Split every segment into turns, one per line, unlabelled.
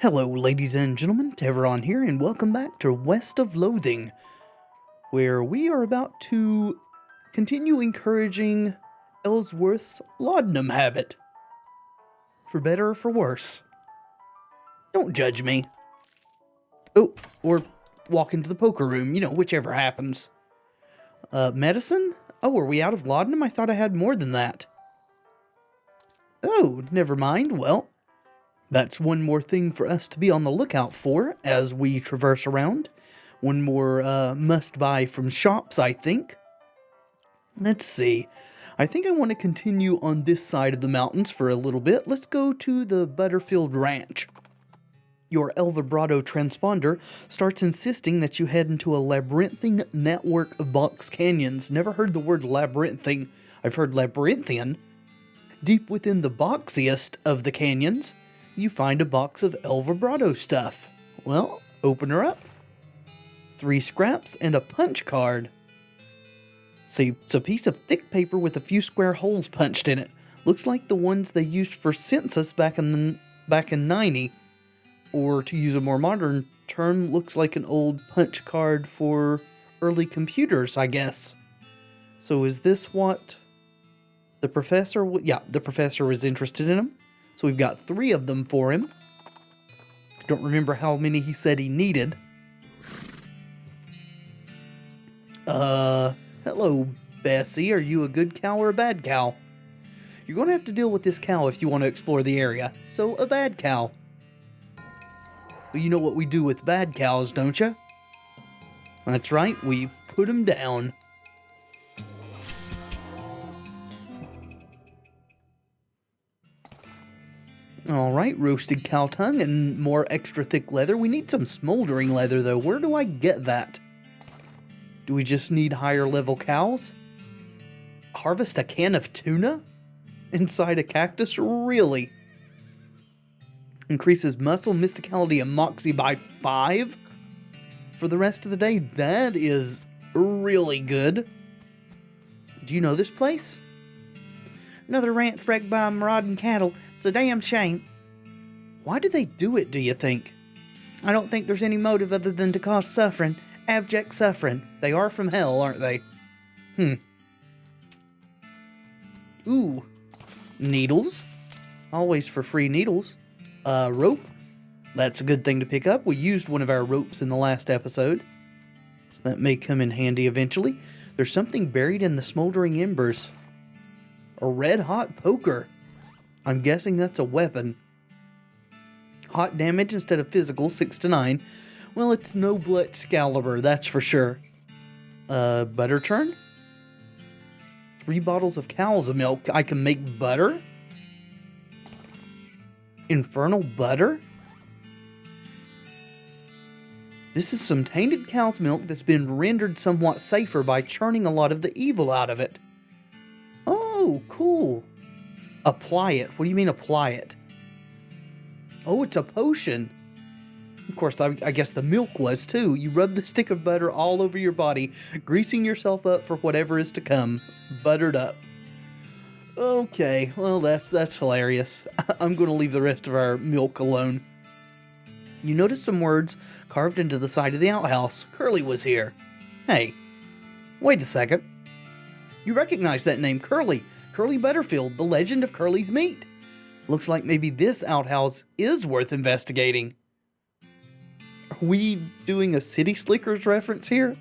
Hello, ladies and gentlemen, Tevaron here, and welcome back to West of Loathing, where we are about to continue encouraging Ellsworth's laudanum habit. For better or for worse. Don't judge me. Oh, or walk into the poker room, whichever happens. Medicine? Oh, are we out of laudanum? I thought I had more than that. Oh, never mind. Well, that's one more thing for us to be on the lookout for as we traverse around. One more must-buy from shops, I think. Let's see. I think I want to continue on this side of the mountains for a little bit. Let's go to the Butterfield Ranch. Your El Vibrato transponder starts insisting that you head into a labyrinthine network of box canyons. Never heard the word labyrinthine. I've heard labyrinthian. Deep within the boxiest of the canyons, you find a box of El Vibrato stuff. Well, open her up. 3 scraps and a punch card. See, it's a piece of thick paper with a few square holes punched in it. Looks like the ones they used for census back in 90. Or to use a more modern term, looks like an old punch card for early computers, I guess. So is this what the professor... Yeah, the professor was interested in them. So we've got 3 of them for him. Don't remember how many he said he needed. Hello, Bessie. Are you a good cow or a bad cow? You're going to have to deal with this cow if you want to explore the area. So, a bad cow. Well, you know what we do with bad cows, don't you? That's right, we put them down. Alright, roasted cow tongue and more extra thick leather. We need some smoldering leather, though. Where do I get that? Do we just need higher level cows? Harvest a can of tuna? Inside a cactus? Really? Increases muscle, mysticality, and moxie by 5? For the rest of the day? That is really good. Do you know this place? Another ranch wrecked by marauding cattle. It's a damn shame. Why do they do it, do you think? I don't think there's any motive other than to cause suffering. Abject suffering. They are from hell, aren't they? Ooh. Needles. Always for free needles. Rope. That's a good thing to pick up. We used one of our ropes in the last episode, so that may come in handy eventually. There's something buried in the smoldering embers. A red-hot poker. I'm guessing that's a weapon. Hot damage instead of physical, 6 to 9. Well, it's no blood Excalibur, that's for sure. Butter churn? 3 bottles of cow's milk. I can make butter? Infernal butter? This is some tainted cow's milk that's been rendered somewhat safer by churning a lot of the evil out of it. Oh, cool. Apply it. What do you mean apply it? Oh, it's a potion. Of course, I guess the milk was too. You rub the stick of butter all over your body, greasing yourself up for whatever is to come. Buttered up. Okay, well that's hilarious. I'm going to leave the rest of our milk alone. You notice some words carved into the side of the outhouse. Curly was here. Hey, wait a second. You recognize that name, Curly. Curly Butterfield, the legend of Curly's meat. Looks like maybe this outhouse is worth investigating. Are we doing a City Slickers reference here?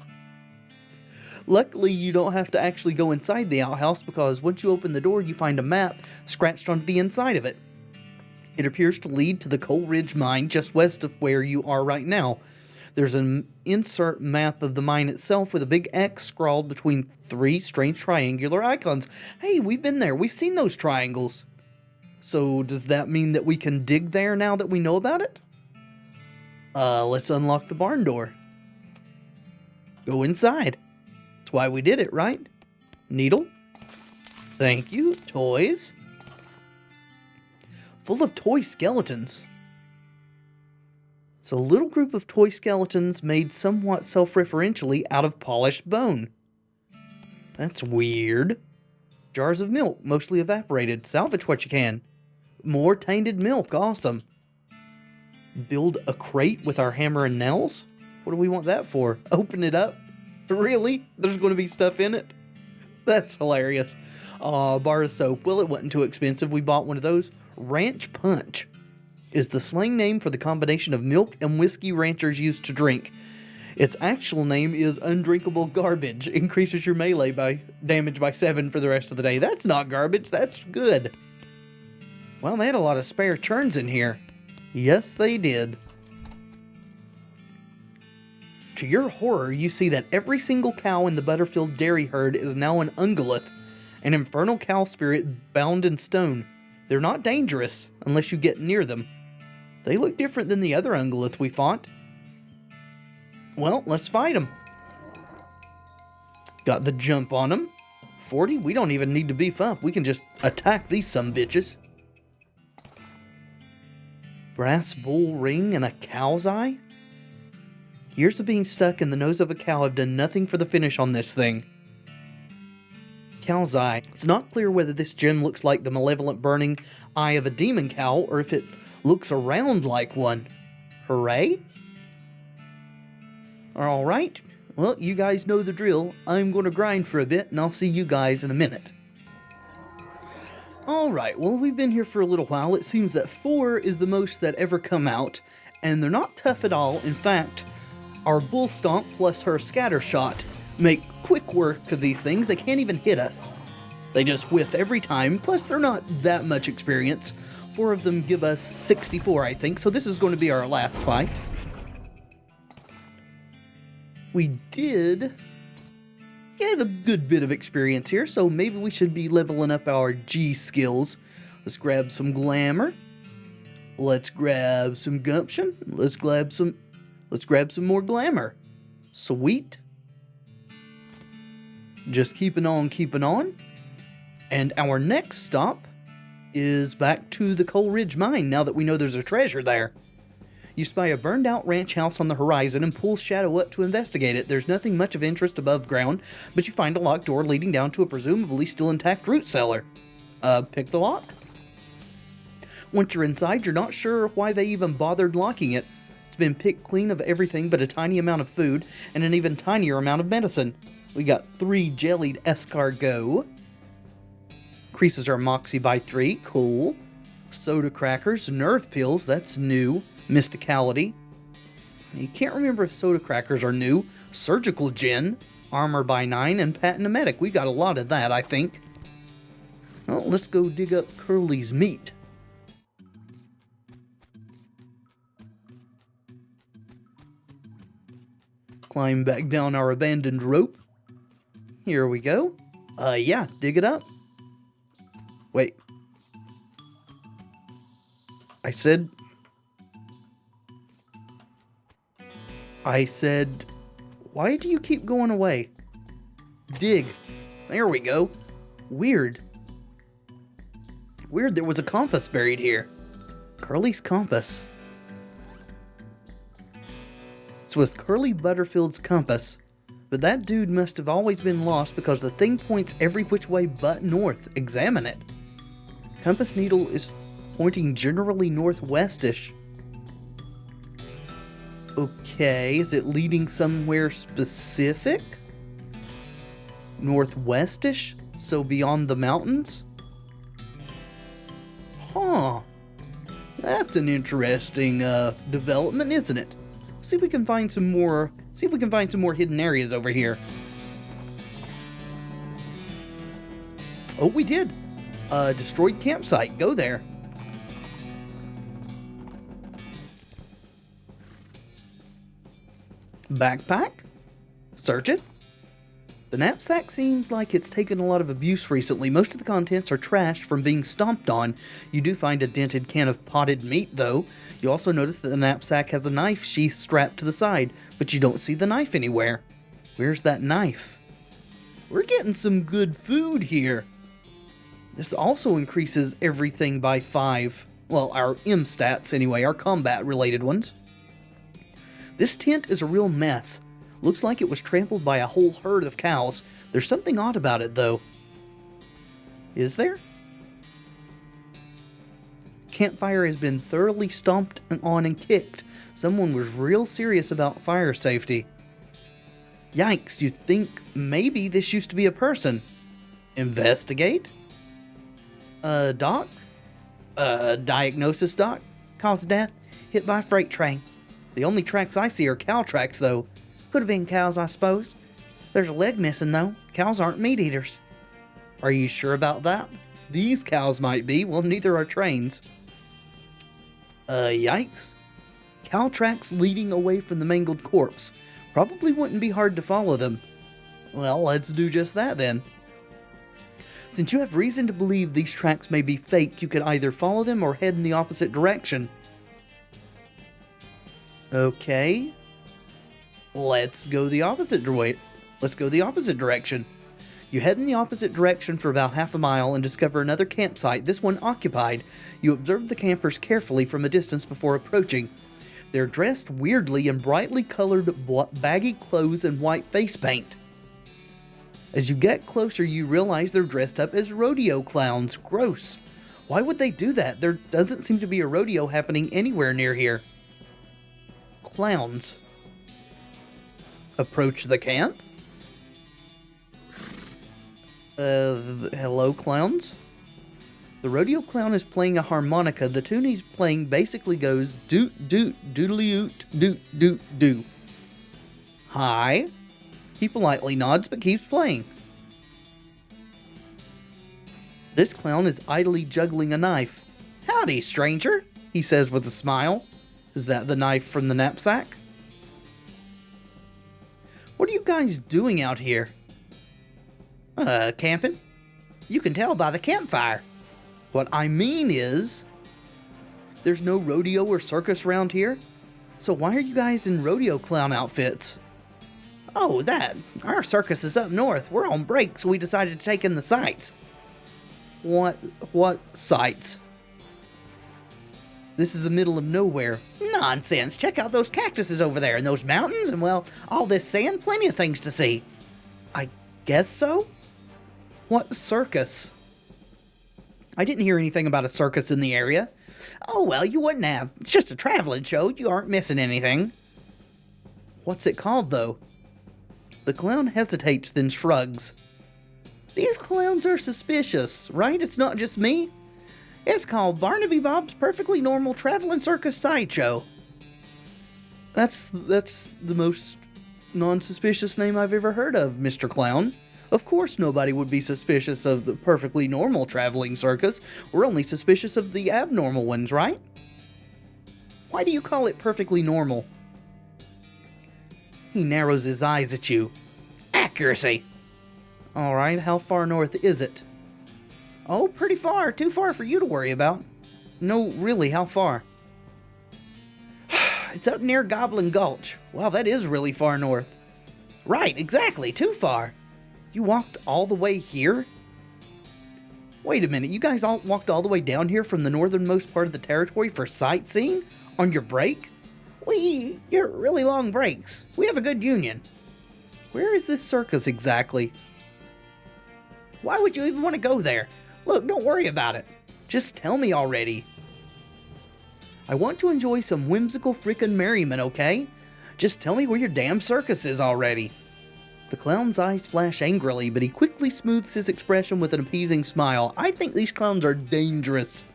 Luckily, you don't have to actually go inside the outhouse because once you open the door, you find a map scratched onto the inside of it. It appears to lead to the Coal Ridge mine just west of where you are right now. There's an insert map of the mine itself with a big X scrawled between 3 strange triangular icons. Hey, we've been there. We've seen those triangles. So does that mean that we can dig there now that we know about it? Let's unlock the barn door. Go inside. That's why we did it, right? Needle. Thank you. Toys. Full of toy skeletons. It's a little group of toy skeletons made somewhat self-referentially out of polished bone. That's weird. Jars of milk, mostly evaporated. Salvage what you can. More tainted milk, awesome. Build a crate with our hammer and nails? What do we want that for? Open it up? Really? There's going to be stuff in it? That's hilarious. Aw, bar of soap. Well, it wasn't too expensive. We bought one of those. Ranch Punch is the slang name for the combination of milk and whiskey ranchers used to drink. Its actual name is Undrinkable Garbage. Increases your melee damage by 7 for the rest of the day. That's not garbage. That's good. Well, they had a lot of spare churns in here. Yes, they did. To your horror, you see that every single cow in the Butterfield dairy herd is now an ungulith, an infernal cow spirit bound in stone. They're not dangerous unless you get near them. They look different than the other ungulith we fought. Well, let's fight them. Got the jump on them. 40? We don't even need to beef up. We can just attack these sumbitches. Brass bull ring and a cow's eye? Years of being stuck in the nose of a cow have done nothing for the finish on this thing. Cow's eye. It's not clear whether this gem looks like the malevolent burning eye of a demon cow or if it looks around like one. Hooray? Alright, well, you guys know the drill. I'm going to grind for a bit and I'll see you guys in a minute. Alright, well, we've been here for a little while. It seems that 4 is the most that ever come out, and they're not tough at all. In fact, our bull stomp plus her scatter shot make quick work of these things. They can't even hit us. They just whiff every time, plus they're not that much experience. 4 of them give us 64, I think, so this is going to be our last fight. We did get a good bit of experience here, so maybe we should be leveling up our G skills. Let's grab some glamour. Let's grab some gumption. Let's grab some more glamour. Sweet. Just keeping on. And our next stop is back to the Coal Ridge Mine, now that we know there's a treasure there. You spy a burned out ranch house on the horizon and pull Shadow up to investigate it. There's nothing much of interest above ground, but you find a locked door leading down to a presumably still intact root cellar. Pick the lock. Once you're inside, you're not sure why they even bothered locking it. It's been picked clean of everything but a tiny amount of food and an even tinier amount of medicine. We got 3 jellied escargot. Increases our moxie by 3. Cool. Soda crackers, nerve pills, that's new. Mysticality. You can't remember if soda crackers are new. Surgical gin, armor by 9, and patent emetic. We got a lot of that, I think. Well, let's go dig up Curly's meat. Climb back down our abandoned rope. Here we go. Yeah, dig it up. Wait. I said, why do you keep going away? Dig. There we go. Weird, there was a compass buried here. Curly's compass. This was Curly Butterfield's compass, but that dude must have always been lost because the thing points every which way but north. Examine it. Compass needle is pointing generally northwestish. Okay, is it leading somewhere specific? Northwestish? So beyond the mountains? Huh. That's an interesting development, isn't it? See if we can find some more hidden areas over here. Oh, we did. Destroyed campsite. Go there. Backpack? Search it. The knapsack seems like it's taken a lot of abuse recently. Most of the contents are trashed from being stomped on. You do find a dented can of potted meat, though. You also notice that the knapsack has a knife sheath strapped to the side, but you don't see the knife anywhere. Where's that knife? We're getting some good food here. This also increases everything by 5. Well, our M stats anyway, our combat-related ones. This tent is a real mess. Looks like it was trampled by a whole herd of cows. There's something odd about it, though. Is there? campfire has been thoroughly stomped on and kicked. Someone was real serious about fire safety. Yikes, you'd think maybe this used to be a person. Investigate? Doc? Diagnosis, Doc? Cause of death? Hit by a freight train. The only tracks I see are cow tracks, though. Could have been cows, I suppose. There's a leg missing, though. Cows aren't meat eaters. Are you sure about that? These cows might be. Well, neither are trains. Yikes. Cow tracks leading away from the mangled corpse. Probably wouldn't be hard to follow them. Well, let's do just that then. Since you have reason to believe these tracks may be fake, you could either follow them or head in the opposite direction. Okay. Let's go the opposite direction. You head in the opposite direction for about half a mile and discover another campsite, this one occupied. You observe the campers carefully from a distance before approaching. They're dressed weirdly in brightly colored baggy clothes and white face paint. As you get closer, you realize they're dressed up as rodeo clowns. Gross. Why would they do that? There doesn't seem to be a rodeo happening anywhere near here. Clowns. Approach the camp. Hello, clowns? The rodeo clown is playing a harmonica. The tune he's playing basically goes doot doot doodly oot doot doot doo. Hi. He politely nods but keeps playing. This clown is idly juggling a knife. Howdy, stranger, he says with a smile. Is that the knife from the knapsack? What are you guys doing out here? Camping. You can tell by the campfire. What I mean is, there's no rodeo or circus around here. So why are you guys in rodeo clown outfits? Oh, our circus is up north. We're on break, so we decided to take in the sights. What sights? This is the middle of nowhere. Nonsense. Check out those cactuses over there and those mountains and, well, all this sand. Plenty of things to see. I guess so? What circus? I didn't hear anything about a circus in the area. Oh, well, you wouldn't have. It's just a traveling show. You aren't missing anything. What's it called, though? The clown hesitates, then shrugs. These clowns are suspicious, right? It's not just me. It's called Barnaby Bob's Perfectly Normal Traveling Circus Sideshow. That's the most non-suspicious name I've ever heard of, Mr. Clown. Of course nobody would be suspicious of the perfectly normal traveling circus. We're only suspicious of the abnormal ones, right? Why do you call it perfectly normal? He narrows his eyes at you. Accuracy. Alright, how far north is it? Oh, pretty far. Too far for you to worry about. No, really, how far? It's up near Goblin Gulch. Wow, that is really far north. Right, exactly, too far. You walked all the way here? Wait a minute, you guys all walked all the way down here from the northernmost part of the territory for sightseeing? On your break? You're really long breaks. We have a good union. Where is this circus exactly? Why would you even want to go there? Look, don't worry about it. Just tell me already. I want to enjoy some whimsical frickin' merriment, okay? Just tell me where your damn circus is already. The clown's eyes flash angrily, but he quickly smooths his expression with an appeasing smile. I think these clowns are dangerous.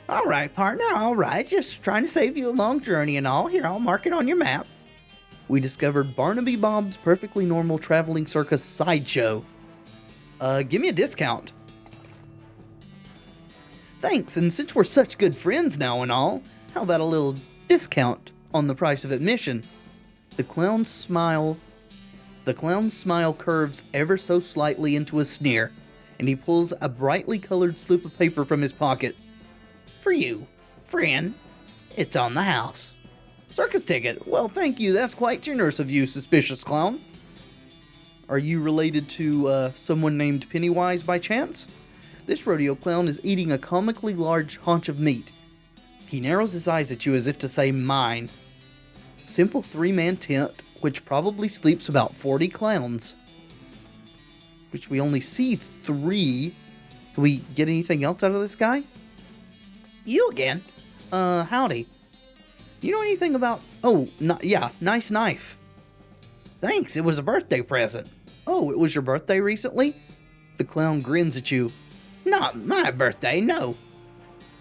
Alright, partner, alright. Just trying to save you a long journey and all. Here, I'll mark it on your map. We discovered Barnaby Bob's Perfectly Normal Traveling Circus Sideshow. Give me a discount. Thanks, and since we're such good friends now and all, how about a little discount on the price of admission? The clown's smile curves ever so slightly into a sneer, and he pulls a brightly colored slip of paper from his pocket. For you, friend, it's on the house. Circus ticket. Well, thank you. That's quite generous of you, suspicious clown. Are you related to someone named Pennywise by chance? This rodeo clown is eating a comically large haunch of meat. He narrows his eyes at you as if to say, mine. Simple three-man tent, which probably sleeps about 40 clowns. Which we only see 3. Can we get anything else out of this guy? You again? Howdy. You know anything about... Oh, yeah, nice knife. Thanks, it was a birthday present. Oh, it was your birthday recently? The clown grins at you. Not my birthday, no.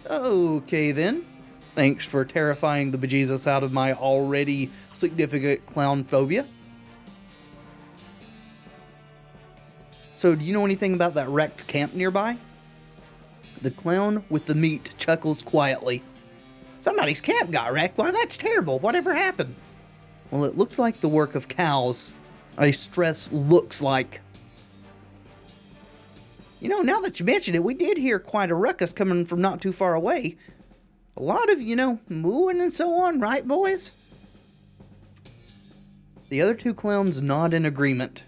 Okay then. Thanks for terrifying the bejesus out of my already significant clown phobia. So, do you know anything about that wrecked camp nearby? The clown with the meat chuckles quietly. Somebody's camp got wrecked. Why, that's terrible. Whatever happened? Well, it looks like the work of cows. I stress looks like. You know, now that you mention it, we did hear quite a ruckus coming from not too far away. A lot of, mooing and so on, right, boys? The other two clowns nod in agreement.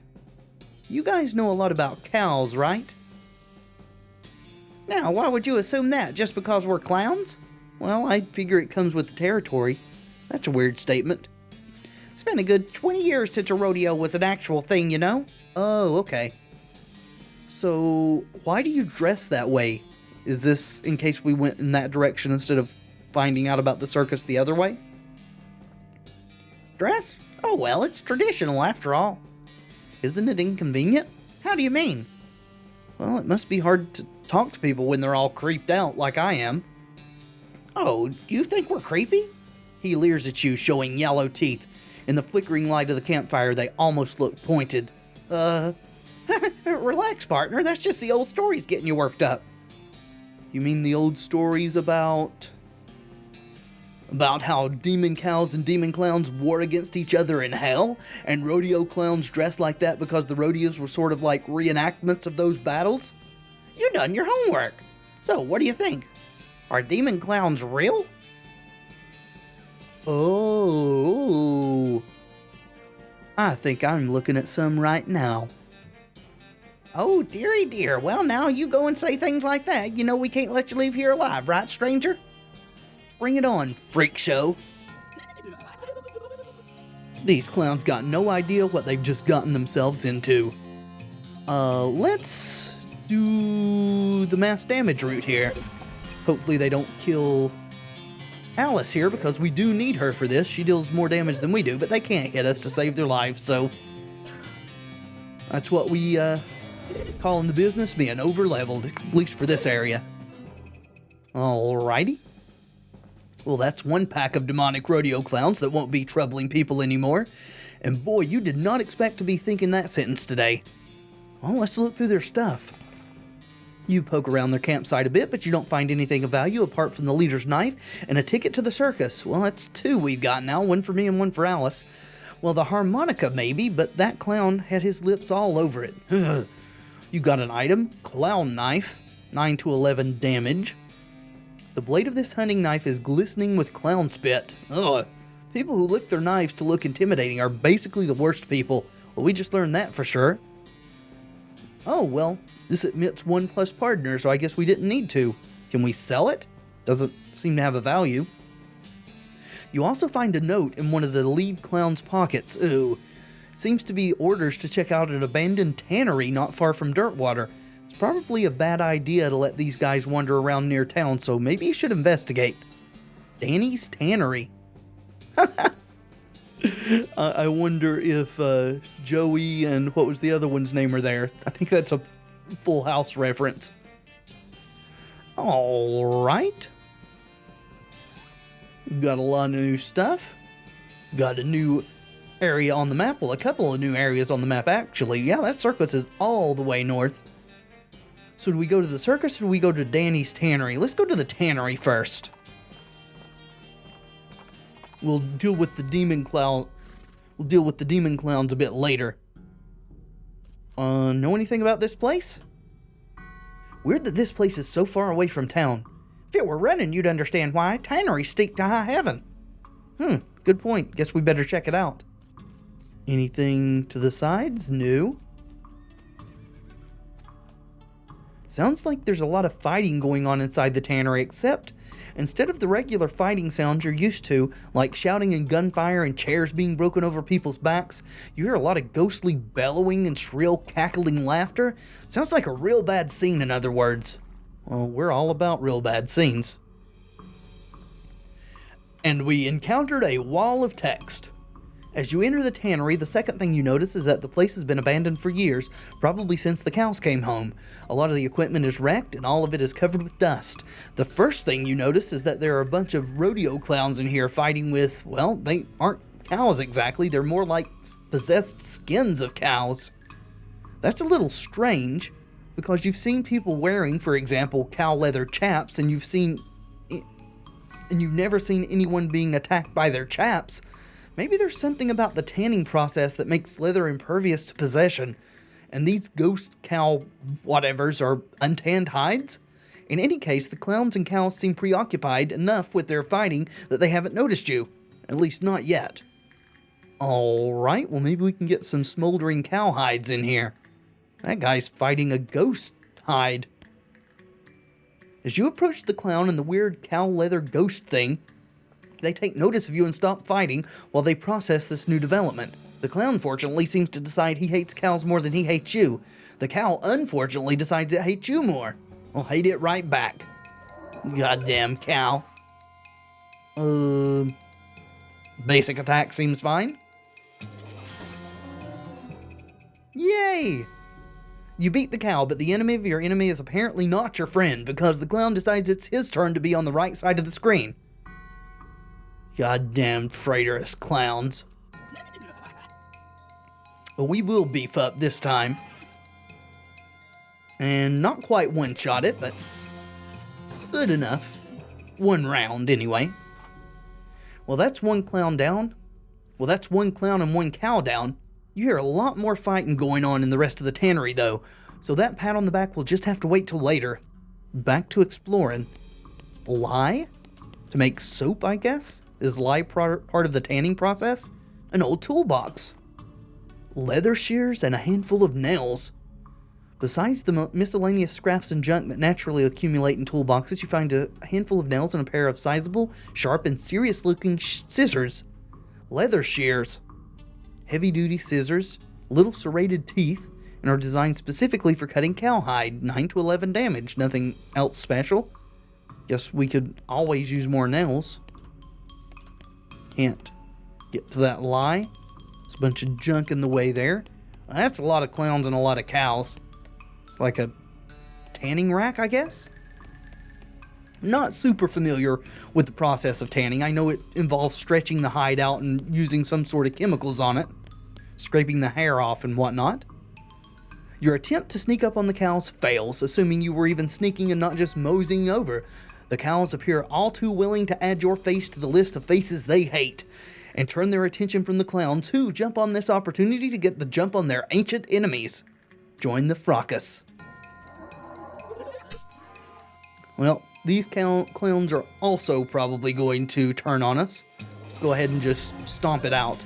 You guys know a lot about cows, right? Now, why would you assume that? Just because we're clowns? Well, I figure it comes with the territory. That's a weird statement. It's been a good 20 years since a rodeo was an actual thing, you know? Oh, okay. So, why do you dress that way? Is this in case we went in that direction instead of finding out about the circus the other way? Dress? Oh, well, it's traditional after all. Isn't it inconvenient? How do you mean? Well, it must be hard to talk to people when they're all creeped out like I am. Oh, do you think we're creepy? He leers at you, showing yellow teeth. In the flickering light of the campfire, they almost look pointed. Relax, partner. That's just the old stories getting you worked up. You mean the old stories about how demon cows and demon clowns war against each other in hell, and rodeo clowns dressed like that because the rodeos were sort of like reenactments of those battles? You done your homework. So, what do you think? Are demon clowns real? Oh, I think I'm looking at some right now. Oh, dearie dear. Well, now you go and say things like that. You know we can't let you leave here alive, right, stranger? Bring it on, freak show. These clowns got no idea what they've just gotten themselves into. Let's do the mass damage route here. Hopefully they don't kill Alice here, because we do need her for this. She deals more damage than we do, but they can't hit us to save their lives, so that's what we call in the business being over-leveled, at least for this area. Alrighty. Well, that's one pack of demonic rodeo clowns that won't be troubling people anymore. And boy, you did not expect to be thinking that sentence today. Well, let's look through their stuff. You poke around their campsite a bit, but you don't find anything of value apart from the leader's knife and a ticket to the circus. Well, that's two we've got now, one for me and one for Alice. Well, the harmonica maybe, but that clown had his lips all over it. You got an item, clown knife, 9 to 11 damage. The blade of this hunting knife is glistening with clown spit. Ugh. People who lick their knives to look intimidating are basically the worst people. Well, we just learned that for sure. Oh, well, this admits 1+ partner, so I guess we didn't need to. Can we sell it? Doesn't seem to have a value. You also find a note in one of the lead clown's pockets. Ooh. Seems to be orders to check out an abandoned tannery not far from Dirtwater. It's probably a bad idea to let these guys wander around near town, so maybe you should investigate. Danny's Tannery. I wonder if Joey and what was the other one's name are there. I think that's a Full House reference. Alright. Got a lot of new stuff. Got a new area on the map. Well, a couple of new areas on the map, actually. Yeah, that circus is all the way north. So do we go to the circus or do we go to Danny's Tannery? Let's go to the tannery first. We'll deal with the demon clown. We'll deal with the demon clowns a bit later. Know anything about this place? Weird that this place is so far away from town. If it were running, you'd understand why. Tanneries stink to high heaven. Good point. Guess we better check it out. Anything to the sides? No. Sounds like there's a lot of fighting going on inside the tannery, except instead of the regular fighting sounds you're used to, like shouting and gunfire and chairs being broken over people's backs, you hear a lot of ghostly bellowing and shrill cackling laughter. Sounds like a real bad scene, in other words. Well, we're all about real bad scenes. And we encountered a wall of text. As you enter the tannery, the second thing you notice is that the place has been abandoned for years, probably since the cows came home. A lot of the equipment is wrecked, and all of it is covered with dust. The first thing you notice is that there are a bunch of rodeo clowns in here fighting with, well, they aren't cows exactly, they're more like possessed skins of cows. That's a little strange, because you've seen people wearing, for example, cow leather chaps, and you've never seen anyone being attacked by their chaps. Maybe there's something about the tanning process that makes leather impervious to possession, and these ghost cow whatevers are untanned hides? In any case, the clowns and cows seem preoccupied enough with their fighting that they haven't noticed you. At least not yet. Alright, well maybe we can get some smoldering cow hides in here. That guy's fighting a ghost hide. As you approach the clown and the weird cow leather ghost thing, they take notice of you and stop fighting while they process this new development. The clown, fortunately, seems to decide he hates cows more than he hates you. The cow, unfortunately, decides it hates you more. I'll hate it right back. Goddamn cow. Basic attack seems fine. Yay! You beat the cow, but the enemy of your enemy is apparently not your friend because the clown decides it's his turn to be on the right side of the screen. Goddamn traitorous clowns. But we will beef up this time. And not quite one-shot it, but good enough. One round, anyway. Well, that's one clown down. Well, that's one clown and one cow down. You hear a lot more fighting going on in the rest of the tannery, though, so that pat on the back will just have to wait till later. Back to exploring. Lye? To make soap, I guess? Is lye part of the tanning process? An old toolbox. Leather shears and a handful of nails. Besides the miscellaneous scraps and junk that naturally accumulate in toolboxes, you find a handful of nails and a pair of sizable, sharp, and serious-looking scissors. Leather shears. Heavy-duty scissors, little serrated teeth, and are designed specifically for cutting cowhide, 9 to 11 damage, nothing else special. Guess we could always use more nails. Can't get to that lye. There's a bunch of junk in the way there. That's a lot of clowns and a lot of cows. Like a tanning rack, I guess? Not super familiar with the process of tanning. I know it involves stretching the hide out and using some sort of chemicals on it, scraping the hair off and whatnot. Your attempt to sneak up on the cows fails, assuming you were even sneaking and not just moseying over. The cows appear all too willing to add your face to the list of faces they hate, and turn their attention from the clowns, who jump on this opportunity to get the jump on their ancient enemies. Join the fracas. Well, these clowns are also probably going to turn on us. Let's go ahead and just stomp it out.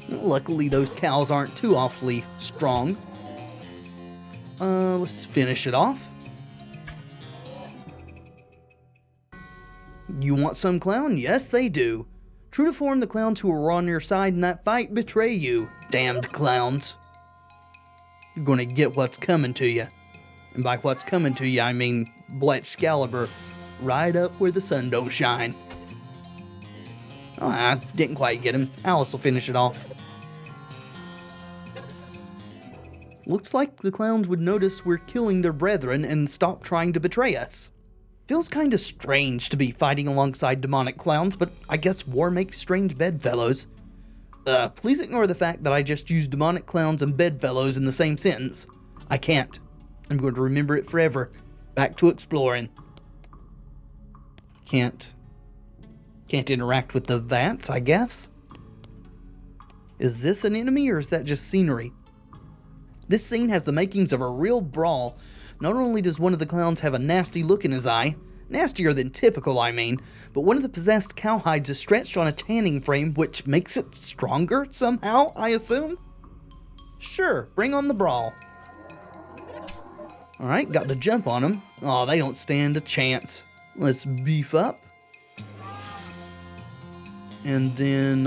Luckily, those cows aren't too awfully strong. Let's finish it off. You want some clown? Yes, they do. True to form, the clowns who were on your side in that fight betray you. Damned clowns. You're gonna get what's coming to you. And by what's coming to you, I mean Bletchcalibur, right up where the sun don't shine. Oh, I didn't quite get him. Alice will finish it off. Looks like the clowns would notice we're killing their brethren and stop trying to betray us. Feels kinda strange to be fighting alongside demonic clowns, but I guess war makes strange bedfellows. Please ignore the fact that I just used demonic clowns and bedfellows in the same sentence. I can't. I'm going to remember it forever. Back to exploring. Can't interact with the vats, I guess? Is this an enemy or is that just scenery? This scene has the makings of a real brawl. Not only does one of the clowns have a nasty look in his eye, nastier than typical I mean, but one of the possessed cowhides is stretched on a tanning frame which makes it stronger somehow, I assume? Sure, bring on the brawl. Alright, got the jump on them. Oh, they don't stand a chance. Let's beef up. And then,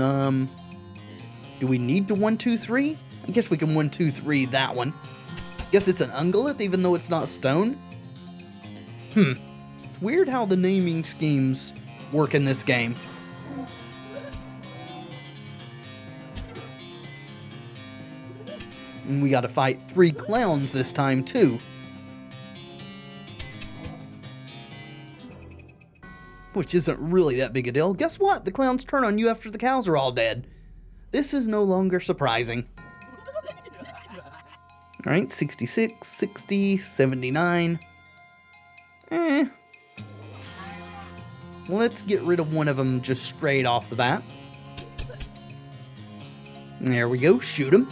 do we need to 1, 2, 3? I guess we can 1, 2, 3 that one. Guess it's an ungulate even though it's not stone? It's weird how the naming schemes work in this game. And we gotta fight 3 clowns this time, too. Which isn't really that big a deal. Guess what? The clowns turn on you after the cows are all dead. This is no longer surprising. Alright, 66, 60, 79. Let's get rid of one of them just straight off the bat. There we go, shoot him.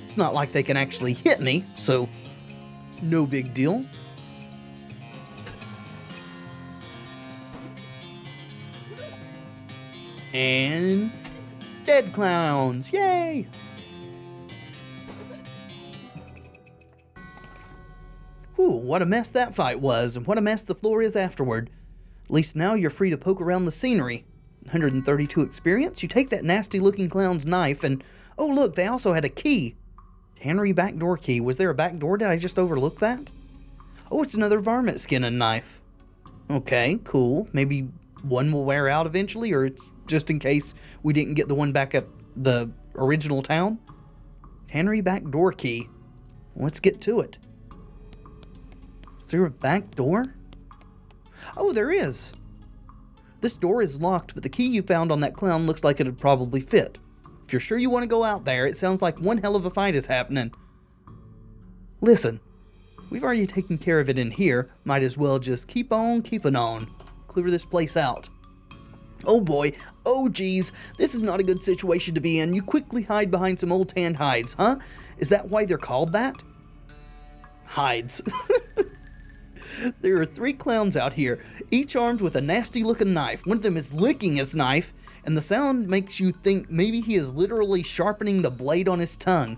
It's not like they can actually hit me, so no big deal. And dead clowns, yay! Whew, what a mess that fight was, and what a mess the floor is afterward. At least now you're free to poke around the scenery. 132 experience, you take that nasty looking clown's knife and, oh look, they also had a key. Tannery backdoor key. Was there a back door? Did I just overlook that? Oh, it's another varmint skin and knife. Okay, cool. Maybe one will wear out eventually, or it's just in case we didn't get the one back at the original town. Tannery backdoor key. Let's get to it. Is there a back door? Oh, there is. This door is locked, but the key you found on that clown looks like it'd probably fit. If you're sure you want to go out there, it sounds like one hell of a fight is happening. Listen, we've already taken care of it in here. Might as well just keep on keeping on. Clear this place out. Oh boy, oh geez, this is not a good situation to be in. You quickly hide behind some old tanned hides, huh? Is that why they're called that? Hides. There are 3 clowns out here, each armed with a nasty looking knife. One of them is licking his knife, and the sound makes you think maybe he is literally sharpening the blade on his tongue.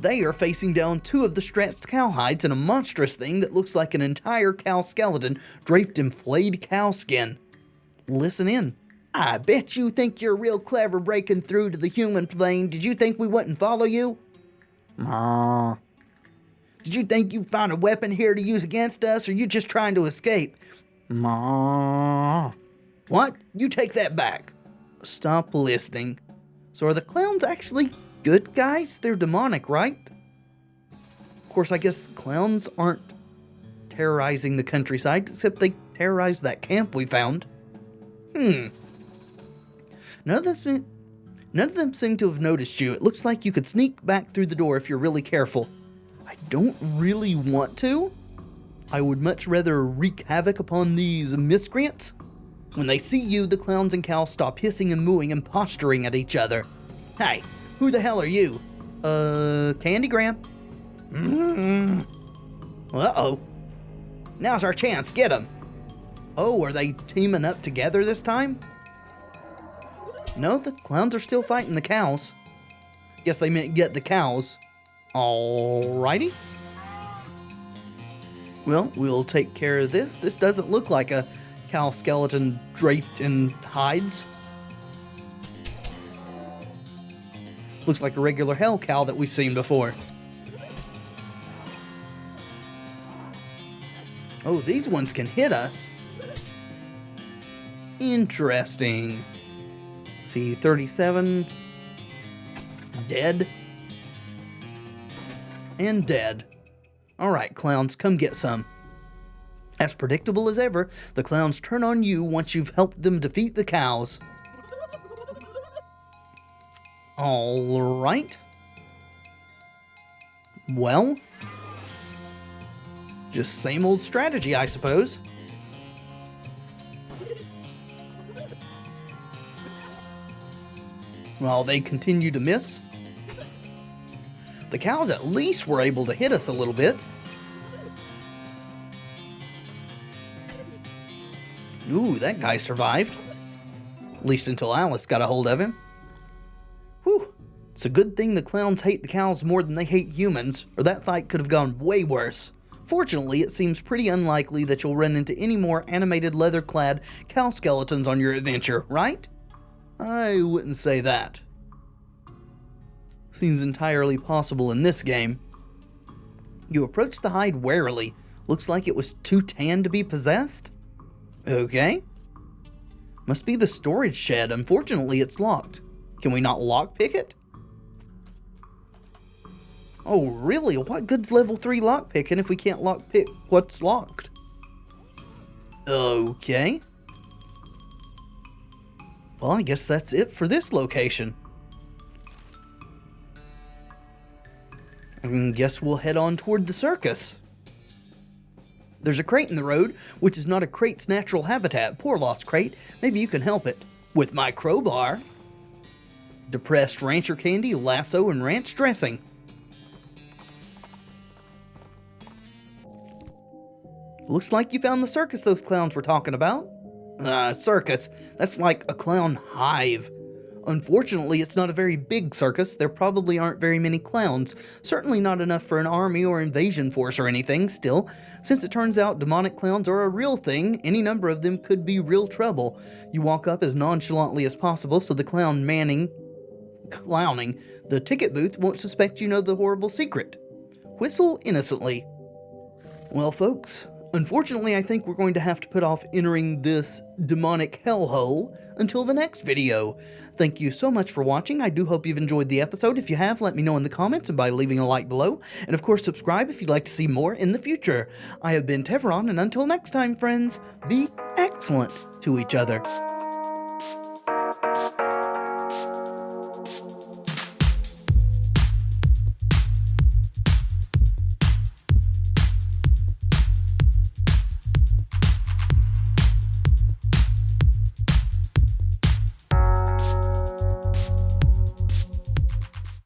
They are facing down 2 of the stretched cow hides and a monstrous thing that looks like an entire cow skeleton draped in flayed cow skin. Listen in. I bet you think you're real clever breaking through to the human plane. Did you think we wouldn't follow you? Did you think you'd find a weapon here to use against us, or you just trying to escape? What? You take that back. Stop listening. So are the clowns actually good guys? They're demonic, right? Of course, I guess clowns aren't terrorizing the countryside, except they terrorized that camp we found. None of them seem to have noticed you. It looks like you could sneak back through the door if you're really careful. I don't really want to. I would much rather wreak havoc upon these miscreants. When they see you, the clowns and cows stop hissing and mooing and posturing at each other. Hey, who the hell are you? Candygram? Uh-oh. Now's our chance, get 'em. Oh, are they teaming up together this time? No, the clowns are still fighting the cows. Guess they meant get the cows. Alrighty. Well, we'll take care of this. This doesn't look like a cow skeleton draped in hides. Looks like a regular hell cow that we've seen before. Oh, these ones can hit us. Interesting. See, 37. Dead. And dead. Alright, clowns, come get some. As predictable as ever, the clowns turn on you once you've helped them defeat the cows. Alright. Well, just same old strategy, I suppose. While they continue to miss, the cows at least were able to hit us a little bit. Ooh, that guy survived. At least until Alice got a hold of him. Whew. It's a good thing the clowns hate the cows more than they hate humans, or that fight could have gone way worse. Fortunately, it seems pretty unlikely that you'll run into any more animated leather-clad cow skeletons on your adventure, right? I wouldn't say that. Seems entirely possible in this game. You approach the hide warily, Looks like it was too tan to be possessed. Okay. Must be the storage shed. Unfortunately, it's locked. Can we not lockpick it? Oh, really? What good's level 3 lockpicking if we can't lockpick what's locked? Okay. Well, I guess that's it for this location. I guess we'll head on toward the circus. There's a crate in the road, which is not a crate's natural habitat. Poor lost crate. Maybe you can help it. With my crowbar. Depressed rancher candy, lasso, and ranch dressing. Looks like you found the circus those clowns were talking about. Circus. That's like a clown hive. Unfortunately, it's not a very big circus. There probably aren't very many clowns. Certainly not enough for an army or invasion force or anything. Still, since it turns out demonic clowns are a real thing, any number of them could be real trouble. You walk up as nonchalantly as possible so the clowning the ticket booth won't suspect you know the horrible secret. Whistle innocently. Well, folks, unfortunately, I think we're going to have to put off entering this demonic hellhole until the next video. Thank you so much for watching. I do hope you've enjoyed the episode. If you have, let me know in the comments and by leaving a like below. And of course, subscribe if you'd like to see more in the future. I have been Tevaron, and until next time, friends, be excellent to each other.